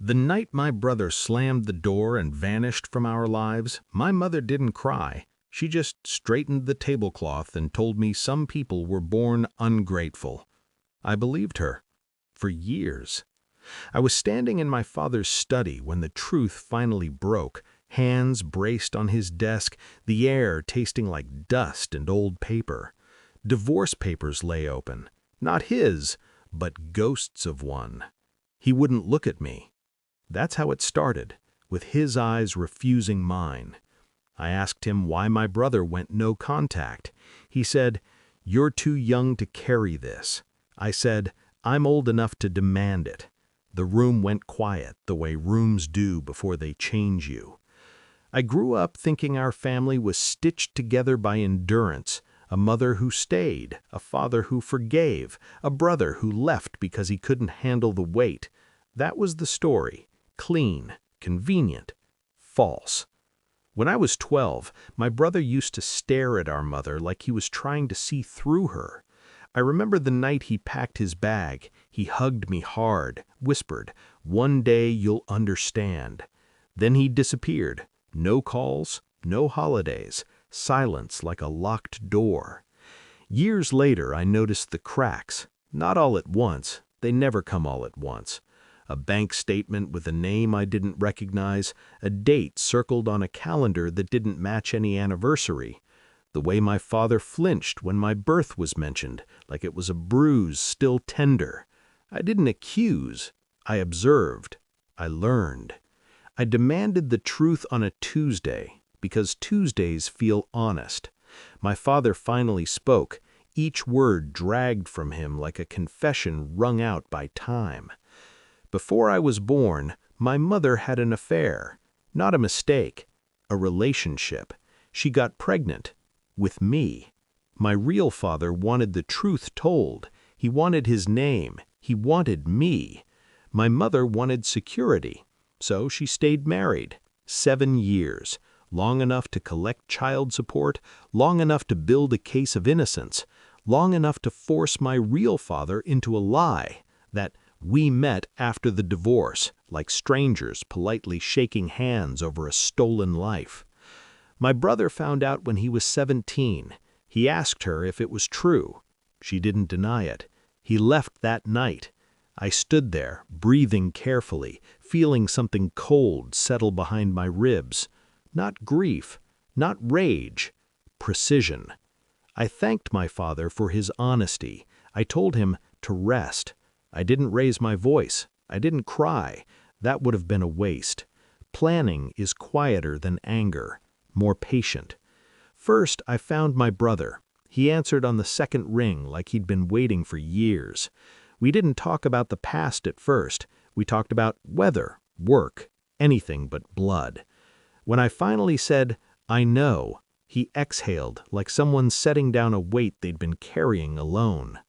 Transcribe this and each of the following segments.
The night my brother slammed the door and vanished from our lives, my mother didn't cry. She just straightened the tablecloth and told me some people were born ungrateful. I believed her. For years. I was standing in my father's study when the truth finally broke, hands braced on his desk, the air tasting like dust and old paper. Divorce papers lay open. Not his, but ghosts of one. He wouldn't look at me. That's how it started, with his eyes refusing mine. I asked him why my brother went no contact. He said, "You're too young to carry this." I said, "I'm old enough to demand it." The room went quiet, the way rooms do before they change you. I grew up thinking our family was stitched together by endurance, a mother who stayed, a father who forgave, a brother who left because he couldn't handle the weight. That was the story. Clean, convenient, false. When I was 12, my brother used to stare at our mother like he was trying to see through her. I remember the night he packed his bag. He hugged me hard, whispered, "One day you'll understand." Then he disappeared. No calls, no holidays, silence like a locked door. Years later, I noticed the cracks. Not all at once. They never come all at once. A bank statement with a name I didn't recognize, a date circled on a calendar that didn't match any anniversary. The way my father flinched when my birth was mentioned, like it was a bruise still tender. I didn't accuse. I observed. I learned. I demanded the truth on a Tuesday, because Tuesdays feel honest. My father finally spoke, each word dragged from him like a confession wrung out by time. Before I was born, my mother had an affair. Not a mistake. A relationship. She got pregnant. With me. My real father wanted the truth told. He wanted his name. He wanted me. My mother wanted security. So she stayed married. 7 years. Long enough to collect child support. Long enough to build a case of innocence. Long enough to force my real father into a lie. That we met after the divorce, like strangers politely shaking hands over a stolen life. My brother found out when he was 17. He asked her if it was true. She didn't deny it. He left that night. I stood there, breathing carefully, feeling something cold settle behind my ribs. Not grief, not rage, precision. I thanked my father for his honesty. I told him to rest. I didn't raise my voice. I didn't cry. That would have been a waste. Planning is quieter than anger, more patient. First, I found my brother. He answered on the second ring like he'd been waiting for years. We didn't talk about the past at first. We talked about weather, work, anything but blood. When I finally said, "I know," he exhaled like someone setting down a weight they'd been carrying alone.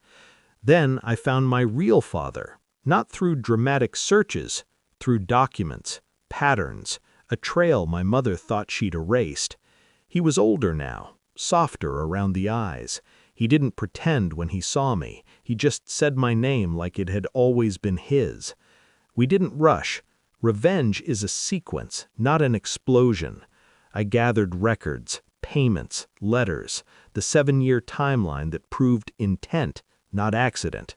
Then I found my real father, not through dramatic searches, through documents, patterns, a trail my mother thought she'd erased. He was older now, softer around the eyes. He didn't pretend when he saw me. He just said my name like it had always been his. We didn't rush. Revenge is a sequence, not an explosion. I gathered records, payments, letters, the 7-year timeline that proved intent, not accident.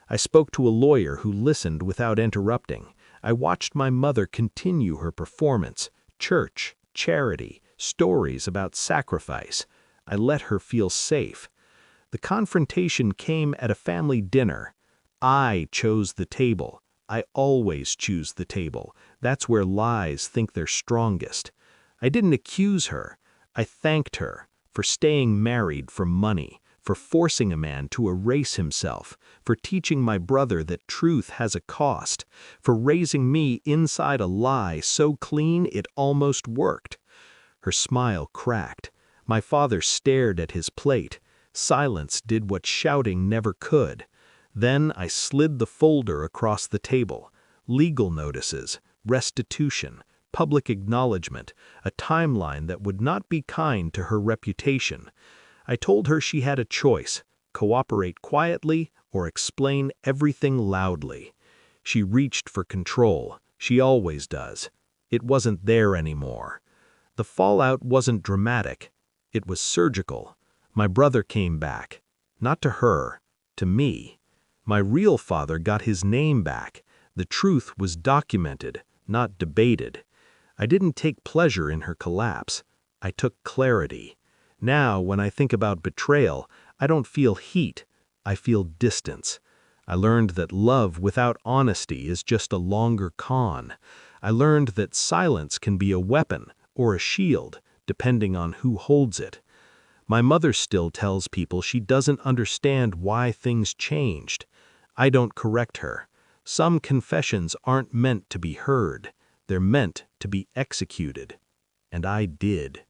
I spoke to a lawyer who listened without interrupting. I watched my mother continue her performance, church, charity, stories about sacrifice. I let her feel safe. The confrontation came at a family dinner. I chose the table. I always choose the table. That's where lies think they're strongest. I didn't accuse her. I thanked her for staying married for money, for forcing a man to erase himself, for teaching my brother that truth has a cost, for raising me inside a lie so clean it almost worked. Her smile cracked. My father stared at his plate. Silence did what shouting never could. Then I slid the folder across the table. Legal notices, restitution, public acknowledgement, a timeline that would not be kind to her reputation. I told her she had a choice, cooperate quietly or explain everything loudly. She reached for control. She always does. It wasn't there anymore. The fallout wasn't dramatic. It was surgical. My brother came back. Not to her, to me. My real father got his name back. The truth was documented, not debated. I didn't take pleasure in her collapse. I took clarity. Now, when I think about betrayal, I don't feel heat. I feel distance. I learned that love without honesty is just a longer con. I learned that silence can be a weapon or a shield, depending on who holds it. My mother still tells people she doesn't understand why things changed. I don't correct her. Some confessions aren't meant to be heard. They're meant to be executed. And I did.